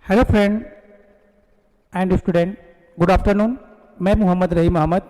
Hello friend and student, good afternoon. मैं मोहम्मद रहीम अहमद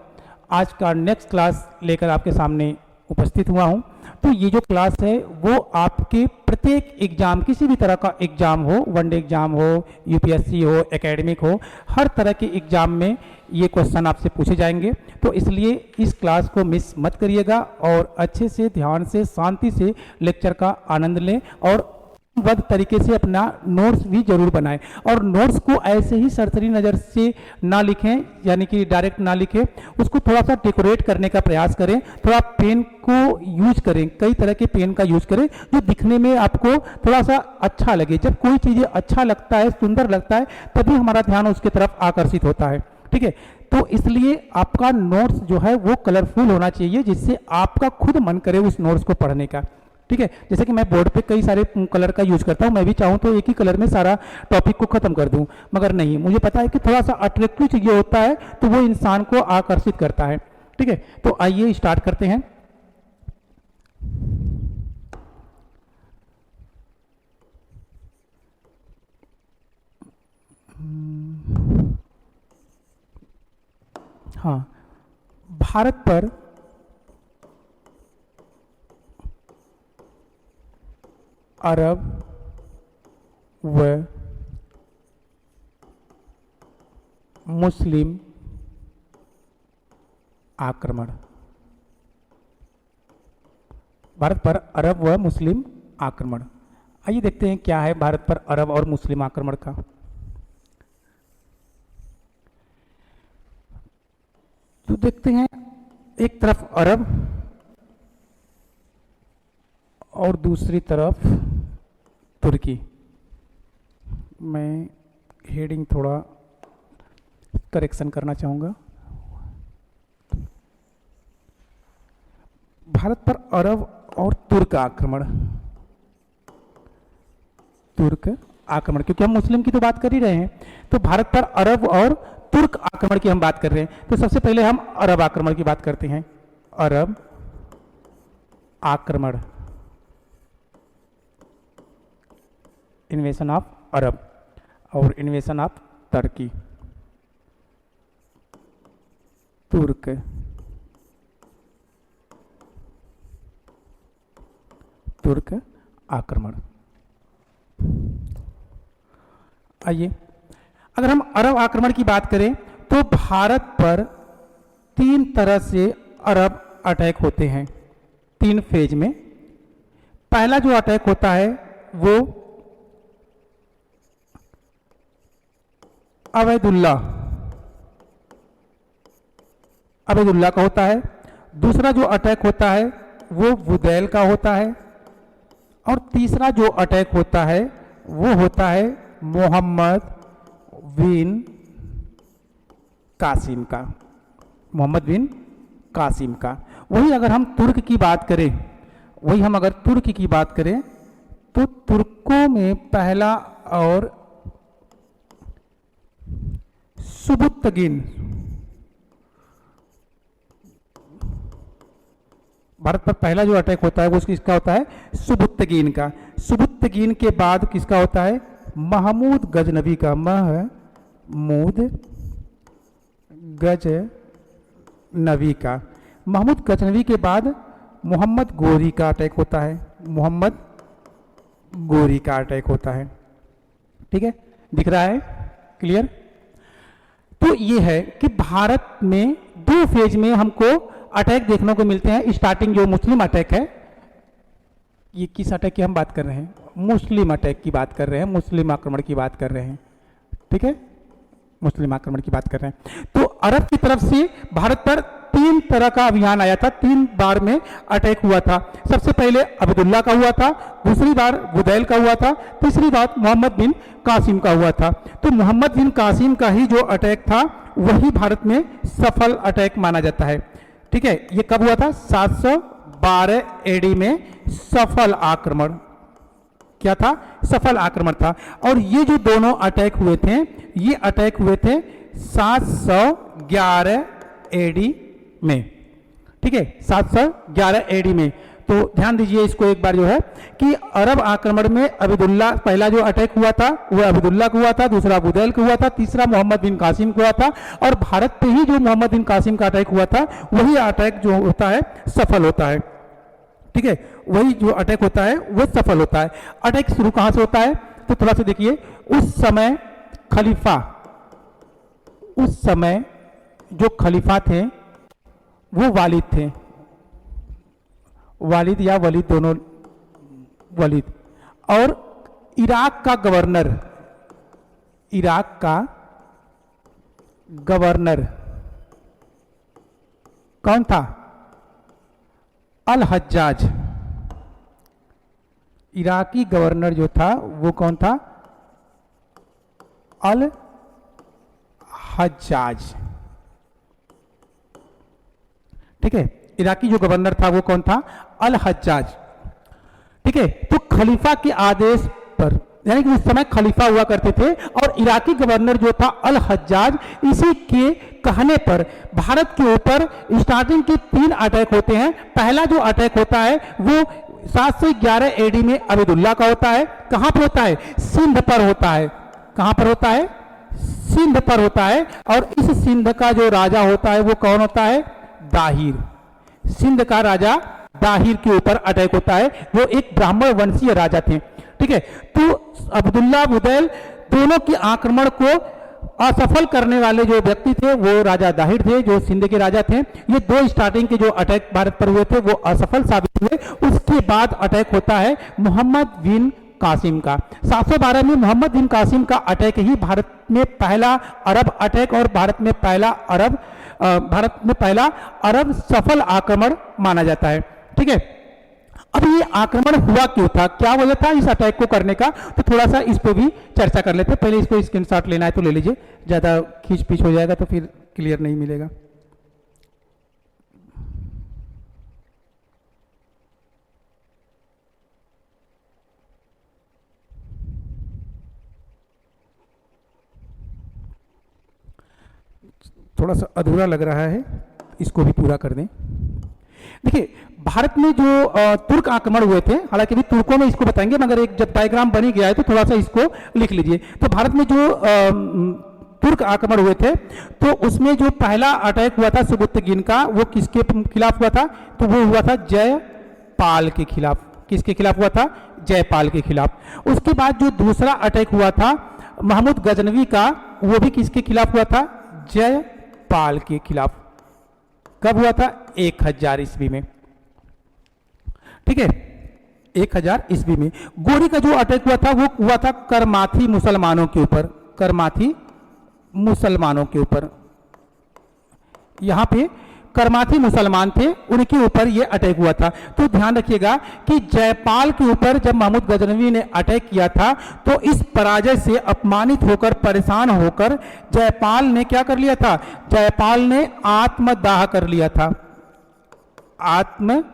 आज का नेक्स्ट क्लास लेकर आपके सामने उपस्थित हुआ हूं। तो ये जो क्लास है वो आपके प्रत्येक एग्जाम, किसी भी तरह का एग्जाम हो, वनडे एग्जाम हो, यूपीएससी हो, एकेडमिक हो, हर तरह के एग्जाम में ये क्वेश्चन आपसे पूछे जाएंगे। तो इसलिए इस क्लास को मिस मत करिएगा और अच्छे से, ध्यान से, शांति से लेक्चर का आनंद लें और वक्त तरीके से अपना नोट्स भी जरूर बनाएं। और नोट्स को ऐसे ही सरसरी नज़र से ना लिखें, यानी कि डायरेक्ट ना लिखें, उसको थोड़ा सा डेकोरेट करने का प्रयास करें। थोड़ा पेन को यूज करें, कई तरह के पेन का यूज करें जो दिखने में आपको थोड़ा सा अच्छा लगे। जब कोई चीज़ अच्छा लगता है, सुंदर लगता है, तभी हमारा ध्यान उसकी तरफ आकर्षित होता है। ठीक है, तो इसलिए आपका नोट्स जो है वो कलरफुल होना चाहिए, जिससे आपका खुद मन करे उस नोट्स को पढ़ने का। ठीक है, जैसे कि मैं बोर्ड पे कई सारे कलर का यूज करता हूँ, मैं भी चाहूँ तो एक ही कलर में सारा टॉपिक को खत्म कर दूँ, मगर नहीं, मुझे पता है कि थोड़ा सा अट्रैक्टिव चीज़ होता है तो वो इंसान को आकर्षित करता है। ठीक है, तो आइए स्टार्ट करते हैं। हाँ, भारत पर अरब व मुस्लिम आक्रमण। भारत पर अरब व मुस्लिम आक्रमण। आइए देखते हैं क्या है भारत पर अरब और मुस्लिम आक्रमण का। तो देखते हैं, एक तरफ अरब और दूसरी तरफ तुर्की। मैं हेडिंग थोड़ा करेक्शन करना चाहूँगा। भारत पर अरब और तुर्क आक्रमण। तुर्क आक्रमण, क्योंकि हम मुस्लिम की तो बात कर ही रहे हैं, तो भारत पर अरब और तुर्क आक्रमण की हम बात कर रहे हैं। तो सबसे पहले हम अरब आक्रमण की बात करते हैं। अरब आक्रमण, इन्वेशन ऑफ अरब और इन्वेशन ऑफ टर्की। तुर्क तुर्क आक्रमण। आइए, अगर हम अरब आक्रमण की बात करें तो भारत पर तीन तरह से अरब अटैक होते हैं, तीन फेज में। पहला जो अटैक होता है वो अबैदुल्ला का होता है। दूसरा जो अटैक होता है वो बुदैल का होता है। और तीसरा जो अटैक होता है वो होता है मोहम्मद बिन कासिम का। मोहम्मद बिन कासिम का। वही अगर हम तुर्क की बात करें, तो तुर्कों में पहला और सुबुत्तगिन, भारत पर पहला जो अटैक होता है वो किसका होता है? सुबुत्तगिन का। सुबुत्तगिन के बाद किसका होता है? महमूद गजनवी का। महमूद गजनवी का। महमूद गजनवी के बाद मोहम्मद गोरी का अटैक होता है। मोहम्मद गोरी का अटैक होता है। ठीक है, दिख रहा है? क्लियर? तो ये है कि भारत में दो फेज में हमको अटैक देखने को मिलते हैं। स्टार्टिंग जो मुस्लिम अटैक है, ये किस अटैक की हम बात कर रहे हैं? मुस्लिम अटैक की बात कर रहे हैं, मुस्लिम आक्रमण की बात कर रहे हैं। ठीक है, मुस्लिम आक्रमण की बात कर रहे हैं। तो अरब की तरफ से भारत पर तीन तरह का अभियान आया था, तीन बार में अटैक हुआ था। सबसे पहले अब्दुल्ला का हुआ था, दूसरी बार बुदैल का हुआ था, तीसरी बार मोहम्मद बिन कासिम का हुआ था। तो मोहम्मद बिन कासिम का ही जो अटैक था वही भारत में सफल अटैक माना जाता है। ठीक है, ये कब हुआ था? 712 एडी में सफल आक्रमण। क्या था? सफल आक्रमण था। और ये जो दोनों अटैक हुए थे, ये अटैक हुए थे 711 एडी में। ठीक है, 711 एडी में। तो तो ध्यान दीजिए इसको एक बार जो है कि अरब आक्रमण में अब्दुल्ला पहला जो अटैक हुआ था वो अब्दुल्ला को हुआ था, दूसरा बुदैल को हुआ था, तीसरा मोहम्मद बिन कासिम को हुआ था, और भारत पे ही जो मोहम्मद बिन कासिम का अटैक हुआ था वही अटैक जो होता है सफल होता है। ठीक है, वही जो अटैक होता है वो सफल होता है। अटैक शुरू कहां से होता है तो थोड़ा सा देखिए, उस समय जो खलीफा थे वो वालिद थे, वालिद या वलीद दोनों, वलीद, और इराक का गवर्नर कौन था? अल हज्जाज। इराकी गवर्नर जो था वो कौन था? अल हज्जाज। ठीक है, इराकी जो गवर्नर था वो कौन था? अल हज्जाज। ठीक है, तो खलीफा के आदेश पर, यानी कि उस समय खलीफा हुआ करते थे और इराकी गवर्नर जो था अल हज्जाज, इसी के कहने पर भारत के ऊपर स्टार्टिंग के 3 अटैक होते हैं। पहला जो अटैक होता है वो 711 एडी में अब्दुल्ला का होता है। कहां पर होता है? सिंध पर होता है। कहां पर होता है? सिंध पर होता है। और इस सिंध का जो राजा होता है वो कौन होता है? दाहिर। सिंध का राजा दाहिर के ऊपर अटैक होता है, जो एक ब्राह्मण वंशीय राजा थे। ठीक है, तो अब्दुल्ला बुदैल दोनों के आक्रमण को असफल करने वाले जो व्यक्ति थे वो राजा दाहिर थे, जो सिंध के राजा थे। ये 2 स्टार्टिंग के जो अटैक भारत पर हुए थे वो असफल साबित हुए। उसके बाद अटैक होता है मोहम्मद बिन कासिम का। 712 में मोहम्मद बिन कासिम का अटैक ही भारत में पहला अरब अटैक और भारत में पहला अरब सफल आक्रमण माना जाता है। ठीक है, अब ये आक्रमण हुआ क्यों था, क्या वजह था इस अटैक को करने का, तो थोड़ा सा इस पे भी चर्चा कर लेते हैं। पहले इसको स्क्रीनशॉट लेना है तो ले लीजिए, ज्यादा खींच पीछ हो जाएगा तो फिर क्लियर नहीं मिलेगा। थोड़ा सा अधूरा लग रहा है, इसको भी पूरा कर दें। देखिए, भारत में जो तुर्क आक्रमण हुए थे, हालांकि अभी तुर्कों में इसको बताएंगे, मगर एक जब डायग्राम बनी गया है तो थोड़ा सा इसको लिख लीजिए। तो भारत में जो तुर्क आक्रमण हुए थे तो उसमें जो पहला अटैक हुआ था सुबुत्तगिन का, वो किसके खिलाफ हुआ था? तो वो हुआ था जयपाल के खिलाफ। किसके खिलाफ हुआ था? जयपाल के खिलाफ। उसके बाद जो दूसरा अटैक हुआ था महमूद गजनवी का, वो भी किसके खिलाफ हुआ था? जयपाल के खिलाफ। कब हुआ था? 1000 ईस्वी में। ठीक है, 1000 ईस्वी में। गोरी का जो अटैक हुआ था वो हुआ था करमाथी मुसलमानों के ऊपर। करमाथी मुसलमानों के ऊपर, यहां पे करमाथी मुसलमान थे, उनके ऊपर ये अटैक हुआ था। तो ध्यान रखिएगा कि जयपाल के ऊपर जब महमूद गजनवी ने अटैक किया था तो इस पराजय से अपमानित होकर, परेशान होकर जयपाल ने क्या कर लिया था? जयपाल ने आत्मदाह कर लिया था। आत्मदाह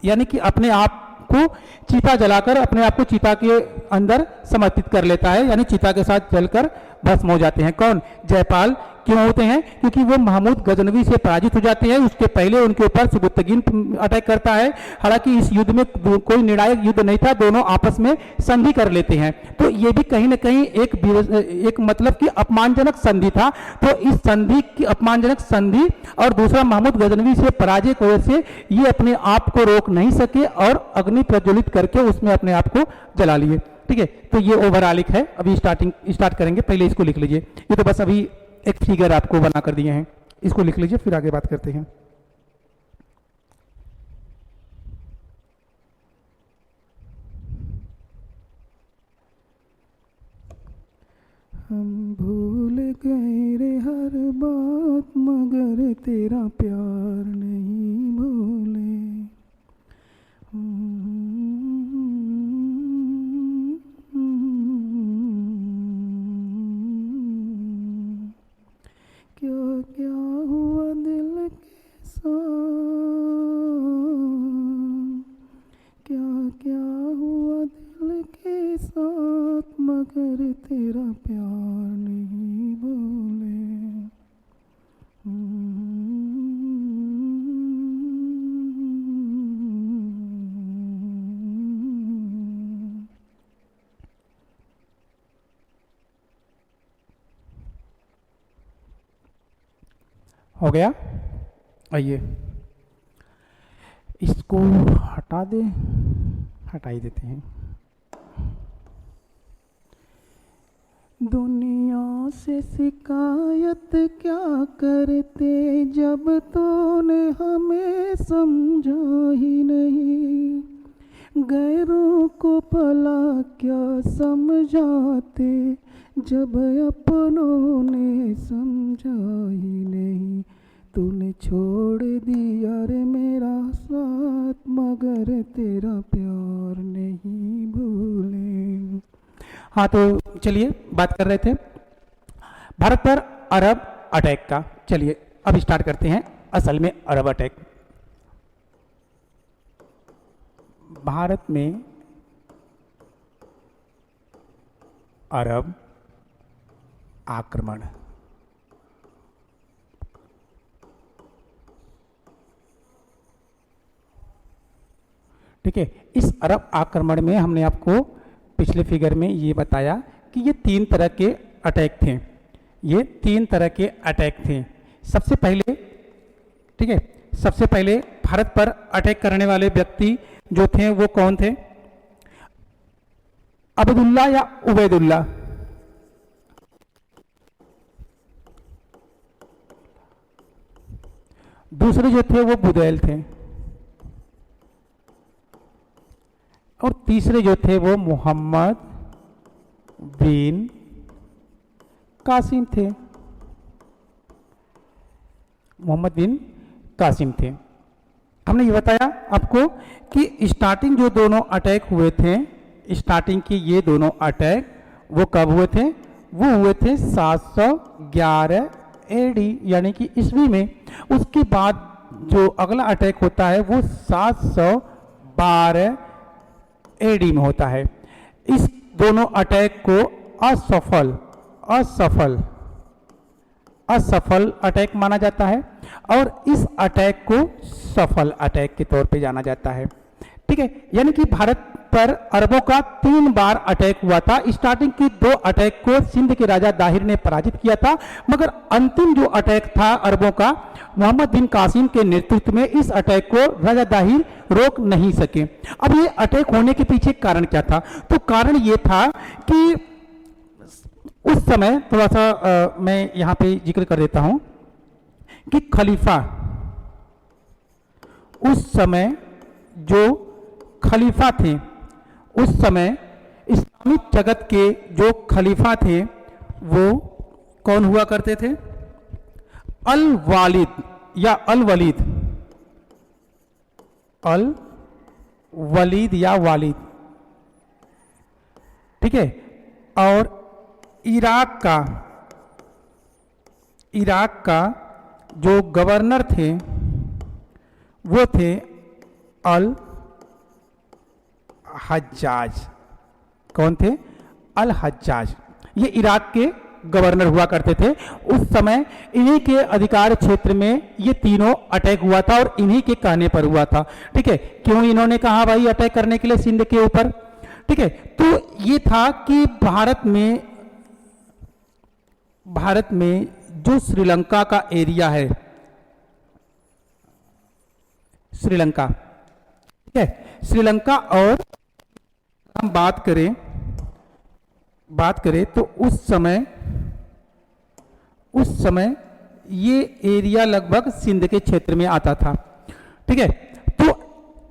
यानी कि अपने आप को चीता जलाकर अपने आप को चीता के अंदर समर्पित कर लेता है, यानी चीता के साथ जलकर भस्म हो जाते हैं। कौन? जयपाल। क्यों होते हैं? क्योंकि वो महमूद गजनवी से पराजित हो जाते हैं। उसके पहले उनके ऊपर सुबुत्तगिन अटैक करता है। हालांकि इस युद्ध में कोई निर्णायक युद्ध नहीं था, दोनों आपस में संधि कर लेते हैं। तो ये भी कहीं ना कहीं एक मतलब कि अपमानजनक संधि था। तो इस संधि की अपमानजनक संधि और दूसरा महमूद गजनवी से पराजय की वजह से ये अपने आप को रोक नहीं सके और अग्नि प्रज्वलित करके उसमें अपने आप को जला लिए। ठीक है, तो ये ओवरऑलिक है। अभी स्टार्ट करेंगे, पहले इसको लिख लीजिए। ये तो बस अभी एक फिगर आपको बना कर दिए हैं, इसको लिख लीजिए, फिर आगे बात करते हैं। हम भूल गए रे हर बात, मगर तेरा प्यार नहीं भूले। क्या क्या हुआ दिल के साथ, क्या क्या हुआ दिल के साथ, मगर तेरा प्यार नहीं भूले। हो गया। आइए इसको हटा दे, हटा ही देते हैं। दुनिया से शिकायत क्या करते जब तूने हमें समझा ही नहीं, गैरों को भला क्या समझाते जब अपनों ने समझा ही नहीं, तूने छोड़ दिया रे मेरा साथ मगर तेरा प्यार नहीं भूले। हाँ तो चलिए बात कर रहे थे भारत पर अरब अटैक का। चलिए अब स्टार्ट करते हैं असल में अरब अटैक। भारत में अरब आक्रमण। ठीक है, इस अरब आक्रमण में हमने आपको पिछले फिगर में ये बताया कि ये 3 तरह के अटैक थे। ये 3 तरह के अटैक थे। सबसे पहले, ठीक है, सबसे पहले भारत पर अटैक करने वाले व्यक्ति जो थे वो कौन थे? अब्दुल्ला या उबैदुल्ला? दूसरे जो थे वो बुदैल थे और तीसरे जो थे वो मोहम्मद बिन कासिम थे। मोहम्मद बिन कासिम थे। हमने ये बताया आपको कि स्टार्टिंग जो दोनों अटैक हुए थे, स्टार्टिंग के ये दोनों अटैक वो कब हुए थे? वो हुए थे 711 एडी यानी कि ईस्वी में। उसके बाद जो अगला अटैक होता है वो 712 एडी में होता है। इस दोनों अटैक को असफल अटैक माना जाता है और इस अटैक को सफल अटैक के तौर पे जाना जाता है। ठीक है, यानी कि भारत पर अरबों का 3 बार अटैक हुआ था। स्टार्टिंग के 2 अटैक को सिंध के राजा दाहिर ने पराजित किया था, मगर अंतिम जो अटैक था अरबों का मोहम्मद बिन कासिम के नेतृत्व में, इस अटैक को राजा दाहिर रोक नहीं सके। अब ये अटैक होने के पीछे कारण क्या था? तो कारण ये था कि उस समय थोड़ा सा मैं यहां पे जिक्र कर देता हूं कि खलीफा, उस समय जो खलीफा थे, उस समय इस्लामिक जगत के जो खलीफा थे वो कौन हुआ करते थे? अल वालिद या अल वलीद, अल वलीद या वालिद। ठीक है, और इराक का जो गवर्नर थे वो थे अल हज्जाज। कौन थे? अल हज्जाज। ये इराक के गवर्नर हुआ करते थे। उस समय इन्हीं के अधिकार क्षेत्र में ये तीनों अटैक हुआ था और इन्हीं के कहने पर हुआ था। ठीक है, क्यों इन्होंने कहा भाई अटैक करने के लिए सिंध के ऊपर? ठीक है, तो ये था कि भारत में जो श्रीलंका का एरिया है, श्रीलंका, ठीक है, श्रीलंका, और हम बात करें तो उस समय ये एरिया लगभग सिंध के क्षेत्र में आता था। ठीक है, तो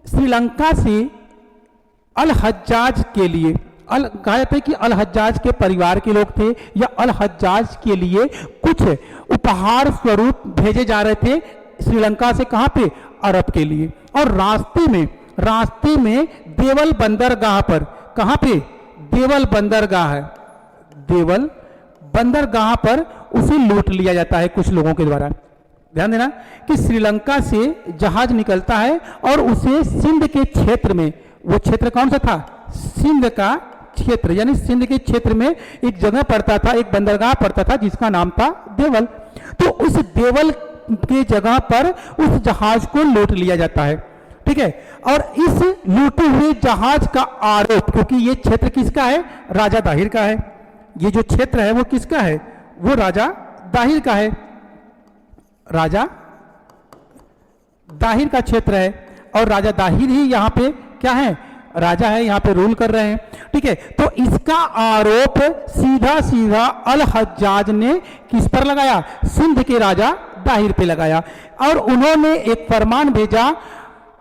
श्रीलंका से अल हज्जाज के लिए, कहा जाता है कि अल हज्जाज के परिवार के लोग थे या अल हज्जाज के लिए कुछ उपहार स्वरूप भेजे जा रहे थे श्रीलंका से। कहां पे? अरब के लिए। और रास्ते में देवल बंदरगाह पर, कहां पे? देवल बंदरगाह है, देवल बंदरगाह पर उसे लूट लिया जाता है कुछ लोगों के द्वारा। ध्यान देना कि श्रीलंका से जहाज निकलता है और उसे सिंध के क्षेत्र में, वो क्षेत्र कौन सा था? सिंध का क्षेत्र, यानी सिंध के क्षेत्र में एक जगह पड़ता था, एक बंदरगाह पड़ता था जिसका नाम था देवल। तो उस देवल के जगह पर उस जहाज को लूट लिया जाता है। ठीक है, और इस लूटे हुए जहाज का आरोप, क्योंकि ये क्षेत्र किसका है? राजा दाहिर का है। ये जो क्षेत्र है वो किसका है? वो राजा दाहिर का है। राजा दाहिर का क्षेत्र है और राजा दाहिर ही यहाँ पे क्या है, राजा है, यहाँ पे रूल कर रहे हैं। ठीक है, तो इसका आरोप सीधा सीधा अल हज्जाज ने किस पर लगाया, सिंध के राजा दाहिर पे लगाया। और उन्होंने एक फरमान भेजा,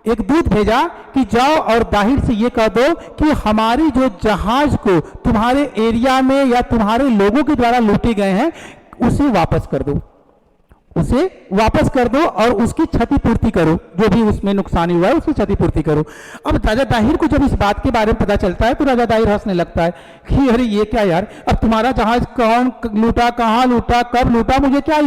एक दूत भेजा कि जाओ और दाहिर से ये कह दो कि हमारी जो जहाज को तुम्हारे एरिया में या तुम्हारे लोगों के द्वारा लूटे गए हैं उसे वापस कर दो, उसे वापस कर दो और उसकी क्षतिपूर्ति करो, जो भी उसमें नुकसान हुआ है उसकी क्षतिपूर्ति करो। अब राजा दाहिर को जब इस बात के बारे में पता चलता है तो राजा दाहिर हंसने लगता है कि अरे ये क्या यार, अब तुम्हारा जहाज कौन लूटा, कहाँ लूटा, कब लूटा, मुझे क्या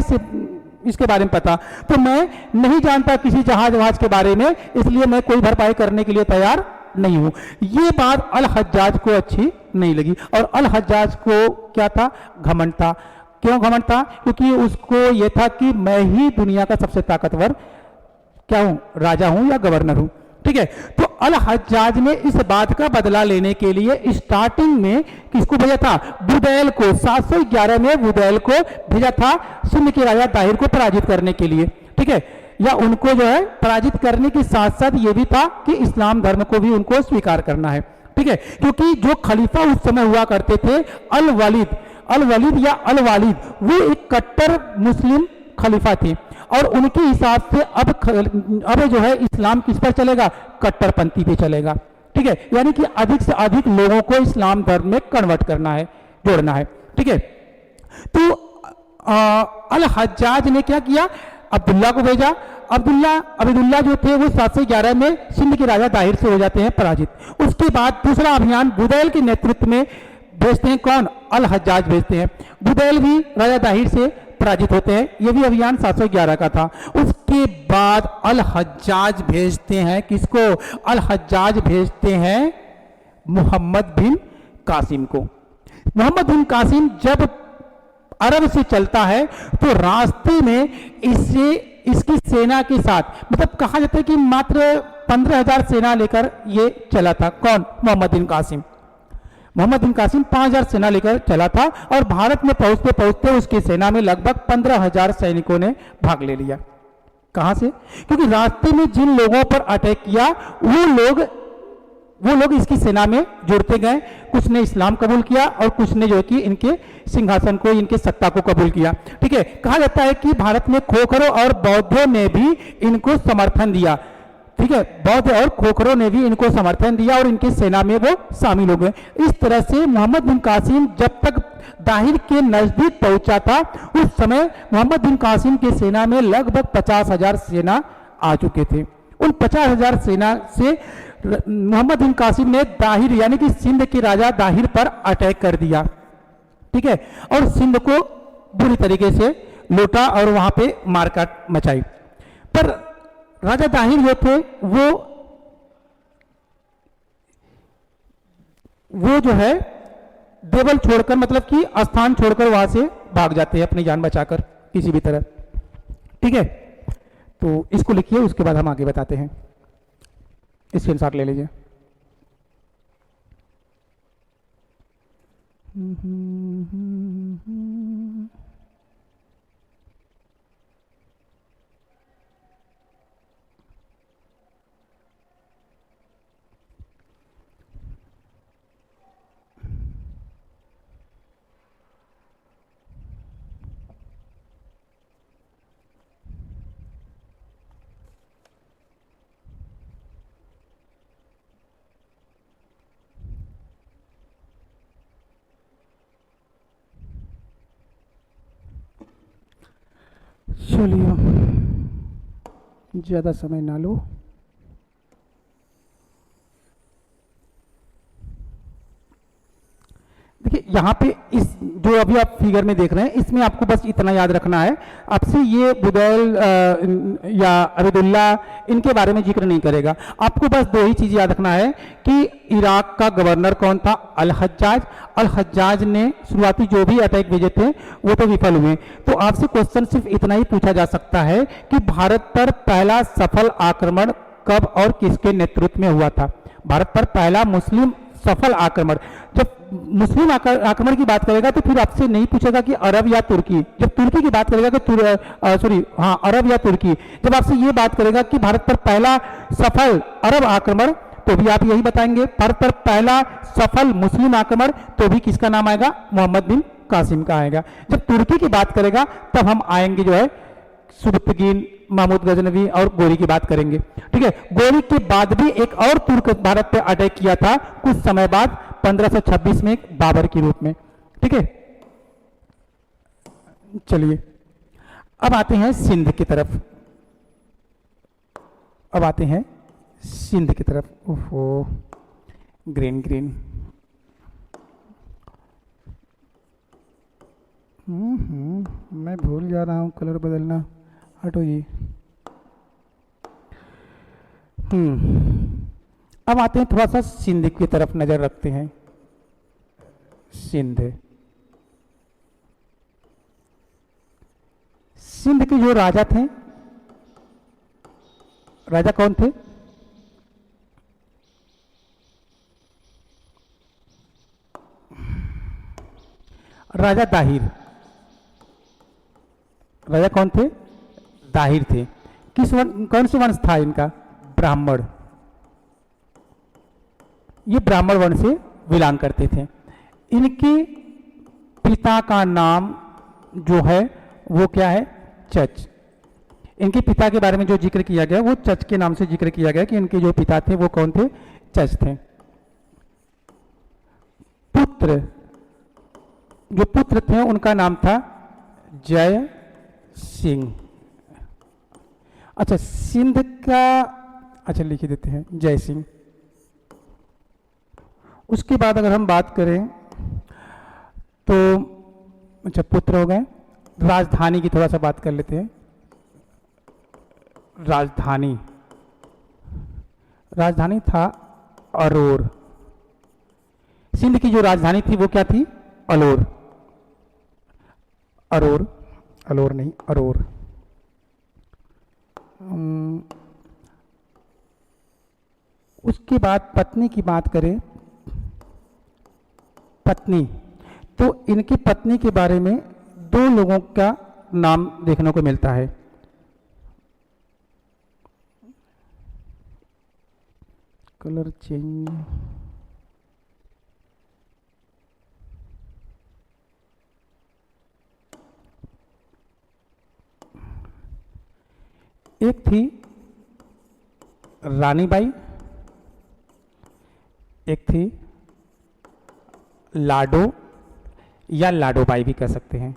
इसके बारे में पता, तो मैं नहीं जानता किसी जहाज के बारे में, इसलिए मैं कोई भरपाई करने के लिए तैयार नहीं हूं। ये बात अल हज्जाज को अच्छी नहीं लगी और अल हज्जाज को क्या था, घमंड था। क्यों घमंड था, क्योंकि उसको यह था कि मैं ही दुनिया का सबसे ताकतवर क्या हूं, राजा हूं या गवर्नर हूं। ठीक है, तो अल हज्जाज ने इस बात का बदला लेने के लिए स्टार्टिंग में किसको भेजा था, बुदैल को, 711 में बुदैल को भेजा था सिंध के राजा दाहिर को पराजित करने के लिए। ठीक है, या उनको जो है पराजित करने के साथ साथ ये भी था कि इस्लाम धर्म को भी उनको स्वीकार करना है। ठीक है, क्योंकि जो खलीफा उस समय हुआ करते थे अल वलीद या अल वालिद, वो एक कट्टर मुस्लिम खलीफा थे और उनके हिसाब से अब जो है इस्लाम किस पर चलेगा, कट्टरपंथी पे चलेगा। ठीक है, यानी कि अधिक से अधिक लोगों को इस्लाम धर्म में कन्वर्ट करना है, जोड़ना है। ठीक है, तो अल हज्जाज ने क्या किया, अब्दुल्ला को भेजा। अब्दुल्ला जो थे वो 711 में सिंध के राजा दाहिर से हो जाते हैं पराजित। उसके बाद दूसरा अभियान बुदैल के नेतृत्व में भेजते हैं, कौन, अल हज्जाज भेजते हैं। बुदैल भी राजा दाहिर से पराजित होते हैं, ये भी अभियान 711 का था। उसके बाद अल हज्जाज भेजते हैं किसको, अल हज्जाज भेजते हैं मोहम्मद बिन कासिम को। मोहम्मद बिन कासिम जब अरब से चलता है तो रास्ते में इसकी सेना के साथ, मतलब कहा जाता है कि मात्र 15,000 सेना लेकर ये चला था। कौन, मोहम्मद बिन कासिम। मोहम्मद बिन कासिम 5,000 सेना लेकर चला था और भारत में पहुंचते पहुंचते उसकी सेना में लगभग 15,000 सैनिकों ने भाग ले लिया। कहां से, क्योंकि रास्ते में जिन लोगों पर अटैक किया वो लोग इसकी सेना में जुड़ते गए। कुछ ने इस्लाम कबूल किया और कुछ ने जो है कि इनके सिंहासन को, इनके सत्ता को कबूल किया। ठीक है, कहा जाता है कि भारत में खोखरों और बौद्धों ने भी इनको समर्थन दिया। ठीक है, बौद्ध और खोखरों ने भी इनको समर्थन दिया और इनकी सेना में वो शामिल हो गए। इस तरह से मोहम्मद बिन कासिम जब तक दाहिर के नजदीक पहुंचा था उस समय मोहम्मद बिन कासिम की सेना में लगभग 50,000 सेना आ चुके थे। उन 50,000 सेना से मोहम्मद बिन कासिम ने दाहिर यानी कि सिंध के राजा दाहिर पर अटैक कर दिया। ठीक है, और सिंध को बुरी तरीके से लूटा और वहां पे मारकाट मचाई। पर राजा दाहिर जो थे वो जो है देवल छोड़कर, मतलब कि स्थान छोड़कर वहां से भाग जाते हैं अपनी जान बचाकर किसी भी तरह। ठीक है, तो इसको लिखिए, उसके बाद हम आगे बताते हैं। स्क्रीनशॉट ले लीजिए। चलिए, ज़्यादा समय ना लो। देखिए यहाँ पे इस जो अभी आप फिगर में देख रहे हैं इसमें आपको बस इतना याद रखना है, आपसे ये बुदैल या अब्दुल्ला इनके बारे में जिक्र नहीं करेगा। आपको बस दो ही चीज़ याद रखना है कि इराक का गवर्नर कौन था, अल हज्जाज। अल हज्जाज ने शुरुआती जो भी अटैक भेजे थे वो तो विफल हुए। तो आपसे क्वेश्चन सिर्फ इतना ही पूछा जा सकता है कि भारत पर पहला सफल आक्रमण कब और किसके नेतृत्व में हुआ था। भारत पर पहला मुस्लिम सफल आक्रमण। जब मुस्लिम आक्रमण की बात करेगा तो फिर आपसे नहीं पूछेगा कि अरब या तुर्की। जब तुर्की की बात करेगा तो हाँ, अरब या तुर्की। जब आपसे ये बात करेगा कि भारत पर पहला सफल अरब आक्रमण, तो भी आप यही बताएंगे। भारत पर पहला सफल मुस्लिम आक्रमण, तो भी किसका नाम आएगा? मोहम्मद बिन कासिम का आएगा। जब तुर्की की बात करेगा तब हम आएंगे जो है सुबुतगीन, महमूद गजनवी और गोरी की बात करेंगे। ठीक है, गोरी के बाद भी एक और तुर्क भारत पे अटैक किया था कुछ समय बाद 1526 में, बाबर के रूप में। ठीक है, चलिए अब आते हैं सिंध की तरफ। अब आते हैं सिंध की तरफ। ओहो, ग्रीन ग्रीन। मैं भूल जा रहा हूँ कलर बदलना। हटो जी। अब आते हैं, थोड़ा सा सिंध की तरफ नजर रखते हैं। सिंध, सिंध के जो राजा थे, राजा कौन थे? राजा दाहिर। राजा कौन थे? दाहिर थे। कौन से वंश था इनका? ब्राह्मण। ये ब्राह्मण वंश से बिलोंग करते थे। इनके पिता का नाम जो है वो क्या है? चच। इनके पिता के बारे में जो जिक्र किया गया वो चच के नाम से जिक्र किया गया कि इनके जो पिता थे वो कौन थे? चच थे। पुत्र, जो पुत्र थे उनका नाम था जय सिंह। अच्छा, सिंध का, अच्छा लिख देते हैं जय सिंह। उसके बाद अगर हम बात करें तो, अच्छा पुत्र हो गए। राजधानी की थोड़ा सा बात कर लेते हैं। राजधानी, राजधानी था अरोर। सिंध की जो राजधानी थी वो क्या थी? अलोर। अरोर, अलोर नहीं, अरोर। उसके बाद पत्नी की बात करें, पत्नी, तो इनकी पत्नी के बारे में दो लोगों का नाम देखने को मिलता है। कलर चेंज, एक थी रानी बाई, एक थी लाडो या लाडोबाई भी कह सकते हैं।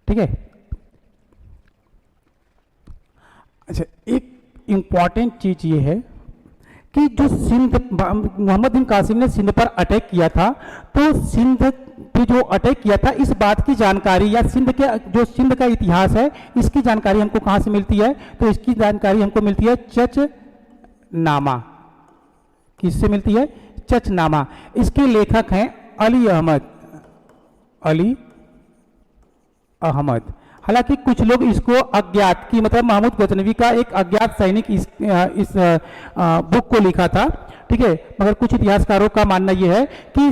ठीक है। अच्छा, एक इंपॉर्टेंट चीज ये है कि जो सिंध, मोहम्मद बिन कासिम ने सिंध पर अटैक किया था, तो सिंध पे जो अटैक किया था इस बात की जानकारी, या सिंध के जो सिंध का इतिहास है इसकी जानकारी हमको कहाँ से मिलती है? तो इसकी जानकारी हमको मिलती है चचनामा। किससे मिलती है? चचनामा। इसके लेखक हैं अली अहमद। अली अहमद। हालांकि कुछ लोग इसको अज्ञात की, मतलब महमूद गजनवी का एक अज्ञात सैनिक इस बुक को लिखा था। ठीक है, मगर कुछ इतिहासकारों का मानना यह है कि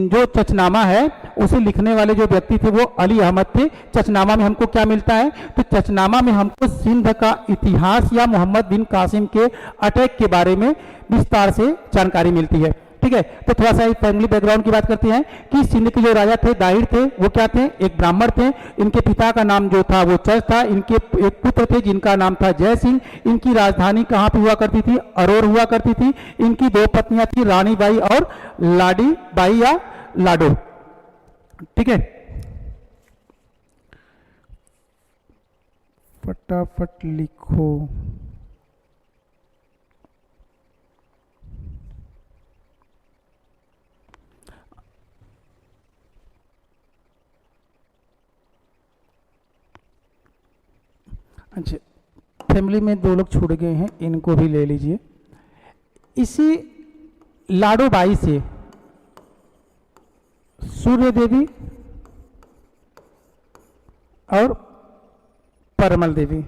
जो चचनामा है उसे लिखने वाले जो व्यक्ति थे वो अली अहमद थे। चचनामा में हमको क्या मिलता है? तो चचनामा में हमको सिंध का इतिहास या मोहम्मद बिन कासिम के अटैक के बारे में विस्तार से जानकारी मिलती है। ठीक है, तो थोड़ा सा फैमिली बैकग्राउंड की बात करते हैं कि सिंध के जो राजा थे दाहिर थे, वो क्या थे? एक ब्राह्मण थे। इनके पिता का नाम जो था वो चच था। इनके एक पुत्र थे जिनका नाम था जय सिंह। इनकी राजधानी कहाँ पे हुआ करती थी? अरोर हुआ करती थी। इनकी दो पत्नियां थी, रानी बाई और लाडी बाई या लाडो। ठीक है, फटाफट लिखो। अच्छा, फैमिली में दो लोग छूट गए हैं, इनको भी ले लीजिए। इसी लाडोबाई से सूर्य देवी और परमल देवी,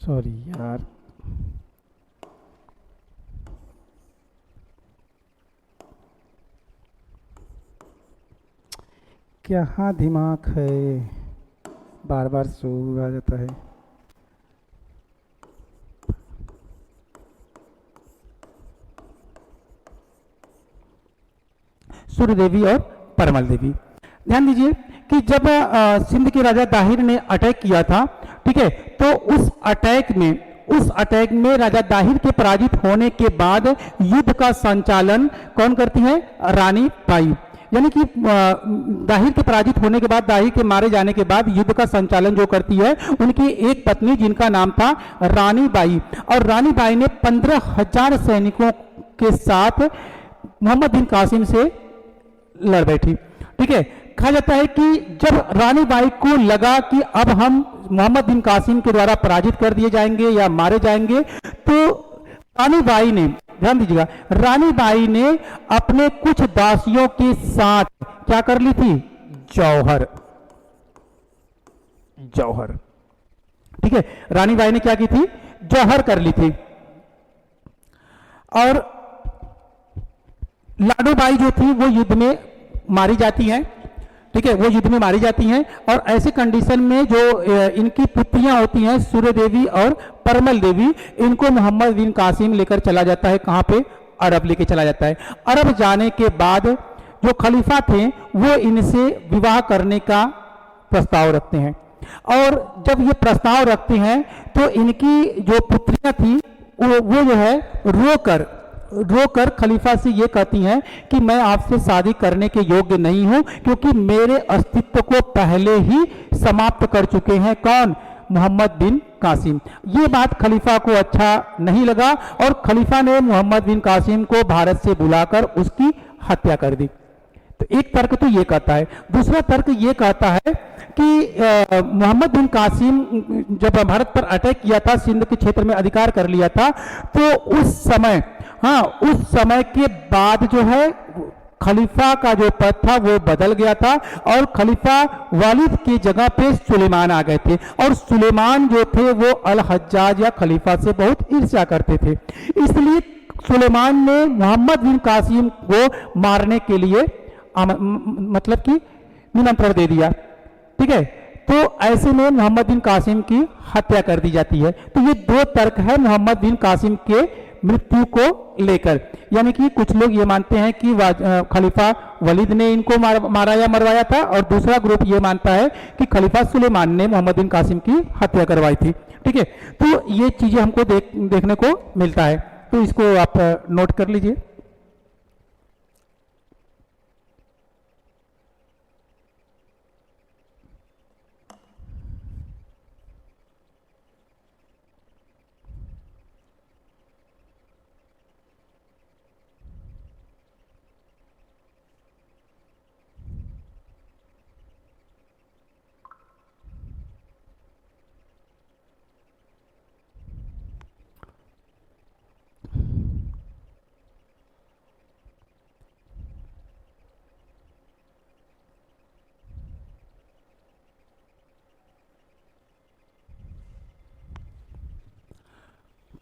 सॉरी यार, क्या दिमाग है, बार बार शो आ जाता है। सूर्य देवी और परमल देवी। ध्यान दीजिए कि जब सिंध के राजा दाहिर ने अटैक किया था, ठीक है, तो उस अटैक में राजा दाहिर के पराजित होने के बाद युद्ध का संचालन कौन करती है? रानी बाई। यानी कि दाहिर के पराजित होने के बाद, दाहिर के मारे जाने के बाद युद्ध का संचालन जो करती है उनकी एक पत्नी जिनका नाम था रानी बाई, और रानी बाई ने 15,000 सैनिकों के साथ मोहम्मद बिन कासिम से लड़ बैठी। ठीक है, कहा जाता है कि जब रानी बाई को लगा कि अब हम मोहम्मद बिन कासिम के द्वारा पराजित कर दिए जाएंगे या मारे जाएंगे, तो रानी बाई ने, ध्यान दीजिएगा, रानी बाई ने अपने कुछ दासियों के साथ क्या कर ली थी? जौहर। ठीक है, रानी बाई ने क्या की थी? जौहर कर ली थी। और लाडो बाई जो थी वो युद्ध में मारी जाती है। ठीक है, वो युद्ध में मारी जाती हैं, और ऐसे कंडीशन में जो इनकी पुत्रियां होती हैं सूर्य देवी और परमल देवी, इनको मोहम्मद बिन कासिम लेकर चला जाता है। कहां पे? अरब लेके चला जाता है। अरब जाने के बाद जो खलीफा थे वो इनसे विवाह करने का प्रस्ताव रखते हैं, और जब ये प्रस्ताव रखते हैं तो इनकी जो पुत्रियां थी वो जो है रोकर खलीफा से ये कहती हैं कि मैं आपसे शादी करने के योग्य नहीं हूं, क्योंकि मेरे अस्तित्व को पहले ही समाप्त कर चुके हैं। कौन? मोहम्मद बिन कासिम। ये बात खलीफा को अच्छा नहीं लगा, और खलीफा ने मोहम्मद बिन कासिम को भारत से बुलाकर उसकी हत्या कर दी। तो एक तर्क तो ये कहता है। दूसरा तर्क ये कहता है कि मोहम्मद बिन कासिम जब भारत पर अटैक किया था, सिंध के क्षेत्र में अधिकार कर लिया था, तो उस समय के बाद जो है खलीफा का जो पद था वो बदल गया था, और खलीफा वालिद की जगह पे सुलेमान आ गए थे, और सुलेमान जो थे वो अल हज्जाज या खलीफा से बहुत ईर्ष्या करते थे। इसलिए सुलेमान ने मोहम्मद बिन कासिम को मारने के लिए मतलब कि निमंत्रण दे दिया। ठीक है, तो ऐसे में मोहम्मद बिन कासिम की हत्या कर दी जाती है। तो ये दो तर्क है मोहम्मद बिन कासिम के मृत्यु को लेकर। यानी कि कुछ लोग ये मानते हैं कि खलीफा वलीद ने इनको मारा या मरवाया था, और दूसरा ग्रुप ये मानता है कि खलीफा सुलेमान ने मोहम्मद बिन कासिम की हत्या करवाई थी। ठीक है, तो ये चीजें हमको देखने को मिलता है, तो इसको आप नोट कर लीजिए।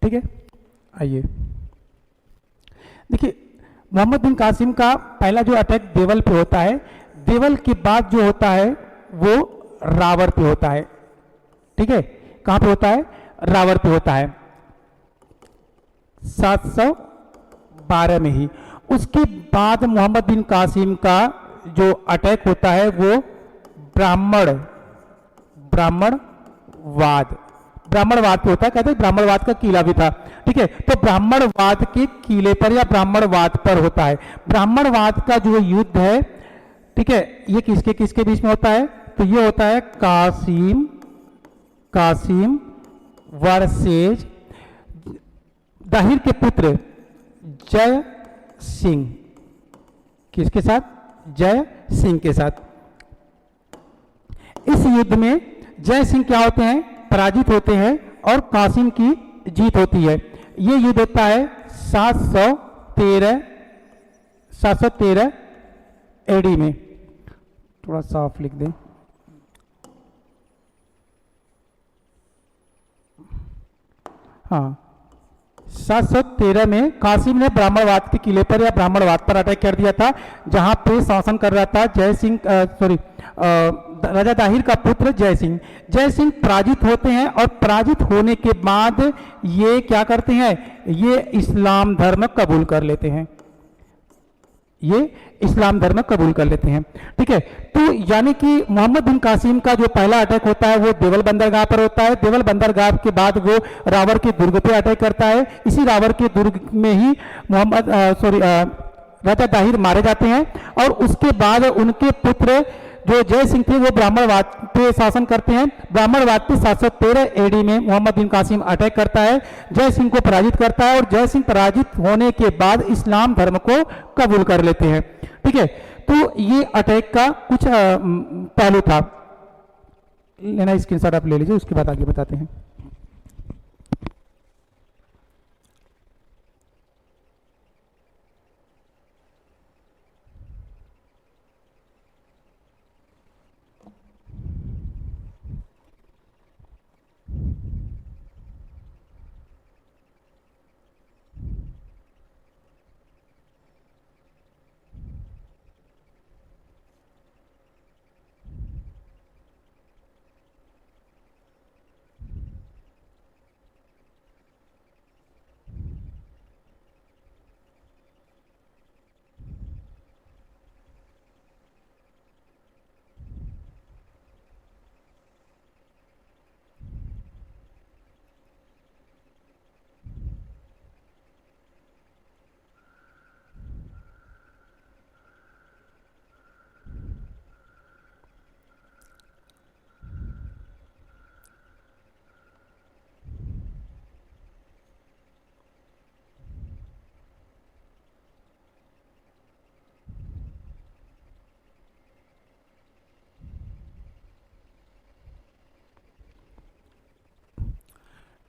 ठीक है, आइए देखिए, मोहम्मद बिन कासिम का पहला जो अटैक देवल पे होता है, देवल के बाद जो होता है वो रावर पे होता है। ठीक है, कहां पे होता है? रावर पे होता है 712 में ही। उसके बाद मोहम्मद बिन कासिम का जो अटैक होता है वो ब्राह्मणवाद पे होता है। कहते हैं ब्राह्मणवाद का किला भी था। ठीक है, तो ब्राह्मणवाद के किले पर या ब्राह्मणवाद पर होता है। ब्राह्मणवाद का जो युद्ध है, ठीक है, ये किसके किसके बीच में होता है? तो ये होता है कासिम वर्सेज दाहिर के पुत्र जय सिंह। किसके साथ? जय सिंह के साथ। इस युद्ध में जय सिंह क्या होते हैं? पराजित होते हैं, और कासिम की जीत होती है। ये युद्ध होता है 713 एडी में। थोड़ा साफ लिख दें। हाँ, 713 में कासिम ने ब्राह्मणवाद के किले पर या ब्राह्मणवाद पर अटैक कर दिया था, जहां पे शासन कर रहा था जय सिंह, सॉरी, राजा दाहिर का पुत्र जय सिंह। जय सिंह पराजित होते हैं और पराजित होने के बाद ये क्या करते हैं, ये इस्लाम धर्म कबूल कर लेते हैं, ये इस्लाम धर्म कबूल कर लेते हैं। ठीक है, तो यानी कि मोहम्मद बिन कासिम का जो पहला अटैक होता है वो देवल बंदरगाह पर होता है। देवल बंदरगाह के बाद वो रावण के दुर्ग पे अटैक करता है। इसी रावण के दुर्ग में ही राजा दाहिर मारे जाते हैं और उसके बाद उनके पुत्र जो जय सिंह थे वो ब्राह्मणवाद पे शासन करते हैं। ब्राह्मणवाद पे 713 एडी में मोहम्मद बिन कासिम अटैक करता है, जय सिंह को पराजित करता है और जय सिंह पराजित होने के बाद इस्लाम धर्म को कबूल कर लेते हैं। ठीक है, तो ये अटैक का कुछ पहलू था। लेना स्क्रीनशॉट आप ले लीजिए, उसके बाद आगे बताते हैं।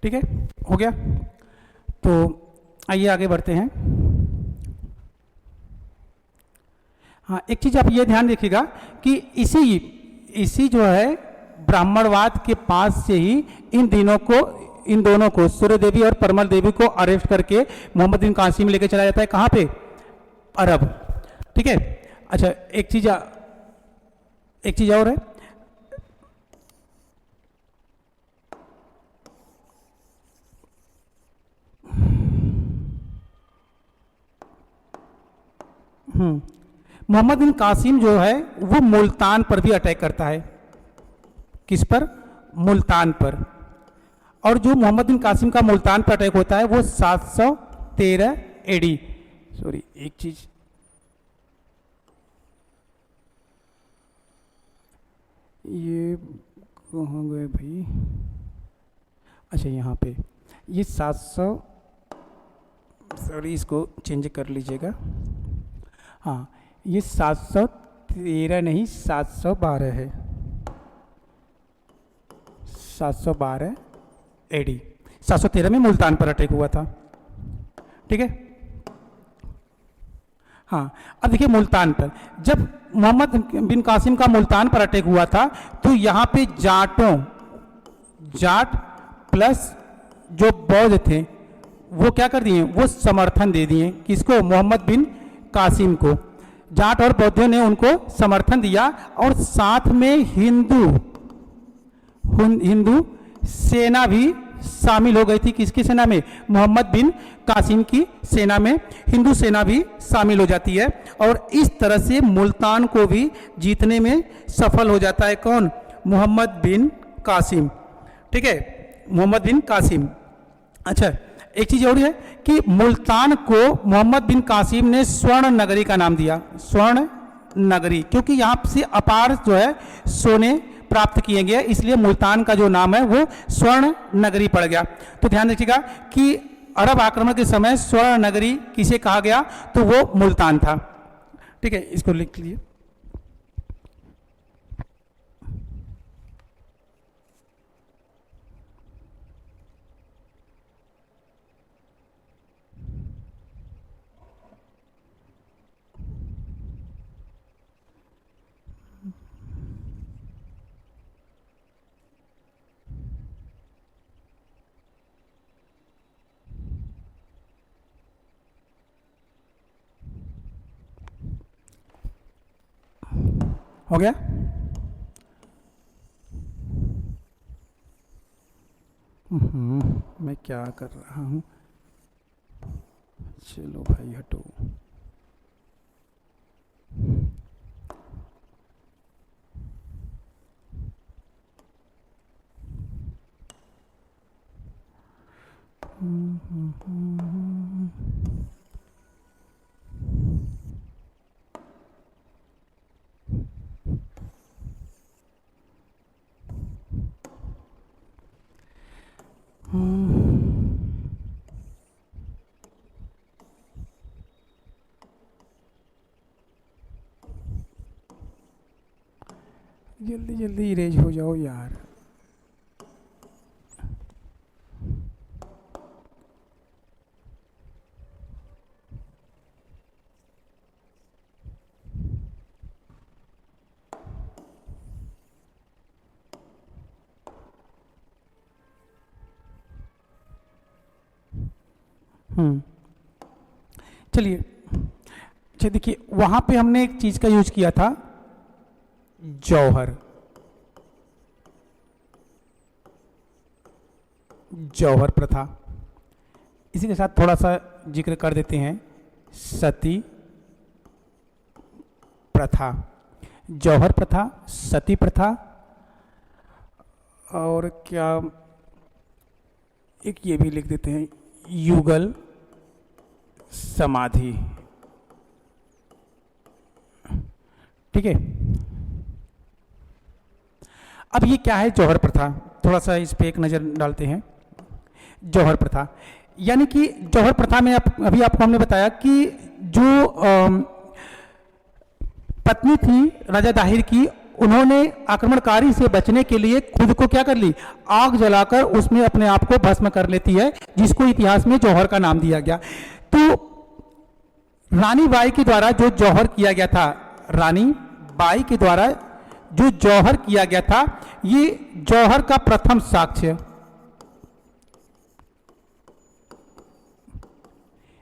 ठीक है, हो गया। तो आइए आगे बढ़ते हैं। हाँ, एक चीज आप ये ध्यान रखिएगा कि इसी इसी जो है ब्राह्मणवाद के पास से ही इन दोनों को सूर्य देवी और परमल देवी को अरेस्ट करके मोहम्मद बिन कासिम लेके चला जाता है। कहाँ पे? अरब। ठीक है, अच्छा एक चीज और है। मोहम्मद बिन कासिम जो है वो मुल्तान पर भी अटैक करता है। किस पर? मुल्तान पर। और जो मोहम्मद बिन कासिम का मुल्तान पर अटैक होता है वो 713 एडी। सॉरी, एक चीज, ये कहाँ गए भाई? अच्छा यहाँ पे ये 700, सॉरी इसको चेंज कर लीजिएगा। हाँ, ये 713 नहीं 712 है। 712 एडी, 713 में मुल्तान पर अटैक हुआ था। ठीक है, हाँ अब देखिए मुल्तान पर जब मोहम्मद बिन कासिम का मुल्तान पर अटैक हुआ था तो यहाँ पे जाट प्लस जो बौद्ध थे वो क्या कर दिए, वो समर्थन दे दिए। किसको? मोहम्मद बिन कासिम को। जाट और बौद्धों ने उनको समर्थन दिया और साथ में हिंदू सेना भी शामिल हो गई थी। किसकी सेना में? मोहम्मद बिन कासिम की सेना में हिंदू सेना भी शामिल हो जाती है और इस तरह से मुल्तान को भी जीतने में सफल हो जाता है। कौन? मोहम्मद बिन कासिम। ठीक है, मोहम्मद बिन कासिम। अच्छा एक चीज और है कि मुल्तान को मोहम्मद बिन कासिम ने स्वर्ण नगरी का नाम दिया। स्वर्ण नगरी, क्योंकि यहाँ से अपार जो है सोने प्राप्त किए गए, इसलिए मुल्तान का जो नाम है वो स्वर्ण नगरी पड़ गया। तो ध्यान रखिएगा कि अरब आक्रमण के समय स्वर्ण नगरी किसे कहा गया, तो वो मुल्तान था। ठीक है, इसको लिख लीजिए। हो गया? मैं क्या कर रहा हूँ, चलो भाई हटो। जल्दी जल्दी इरेज हो जाओ यार। चलिए, अच्छा देखिए, वहां पे हमने एक चीज का यूज किया था, जौहर। जौहर प्रथा, इसी के साथ थोड़ा सा जिक्र कर देते हैं, सती प्रथा। जौहर प्रथा, सती प्रथा, और क्या एक ये भी लिख देते हैं, युगल समाधि। ठीक है, अब ये क्या है जौहर प्रथा, थोड़ा सा इस पे एक नजर डालते हैं। जौहर प्रथा यानी कि जौहर प्रथा में अभी आपको हमने बताया कि जो पत्नी थी राजा दाहिर की, उन्होंने आक्रमणकारी से बचने के लिए खुद को क्या कर ली, आग जलाकर उसमें अपने आप को भस्म कर लेती है, जिसको इतिहास में जौहर का नाम दिया गया। तो रानी बाई के द्वारा जो जौहर किया गया था, रानी बाई के द्वारा जो जौहर किया गया था, ये जौहर का प्रथम साक्ष्य,